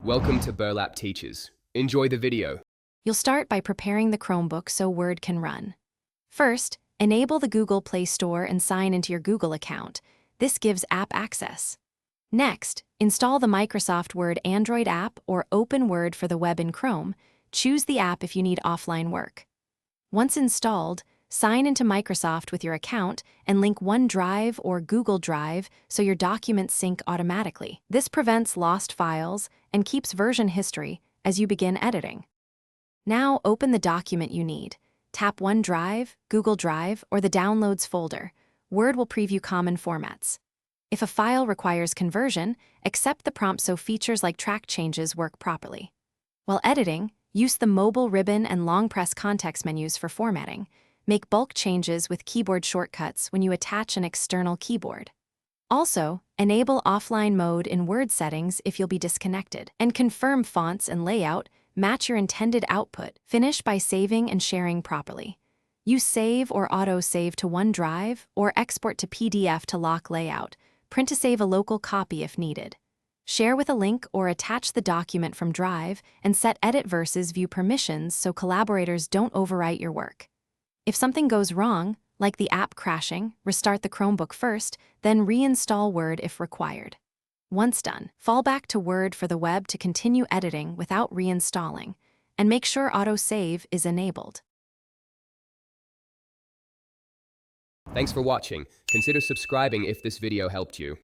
Welcome to Burlap Teachers. Enjoy the video. You'll start by preparing the Chromebook so Word can run. First, enable the Google Play Store and sign into your Google account. This gives app access. Next, install the Microsoft Word Android app or open Word for the web in Chrome. Choose the app if you need offline work. Once installed, sign into Microsoft with your account and link OneDrive or Google Drive so your documents sync automatically. This prevents lost files and keeps version history as you begin editing. Now open the document you need. Tap OneDrive, Google Drive, or the Downloads folder. Word will preview common formats. If a file requires conversion, accept the prompt so features like track changes work properly. While editing, use the mobile ribbon and long press context menus for formatting. Make bulk changes with keyboard shortcuts when you attach an external keyboard. Also, enable offline mode in Word settings if you'll be disconnected, and confirm fonts and layout match your intended output. Finish by saving and sharing properly. Use Save or Auto-Save to OneDrive or Export to PDF to lock layout. Print to save a local copy if needed. Share with a link or attach the document from Drive and set Edit versus View permissions so collaborators don't overwrite your work. If something goes wrong, like the app crashing, restart the Chromebook first, then reinstall Word if required. Once done, fall back to Word for the web to continue editing without reinstalling, and make sure Auto-Save is enabled. Thanks for watching. Consider subscribing if this video helped you.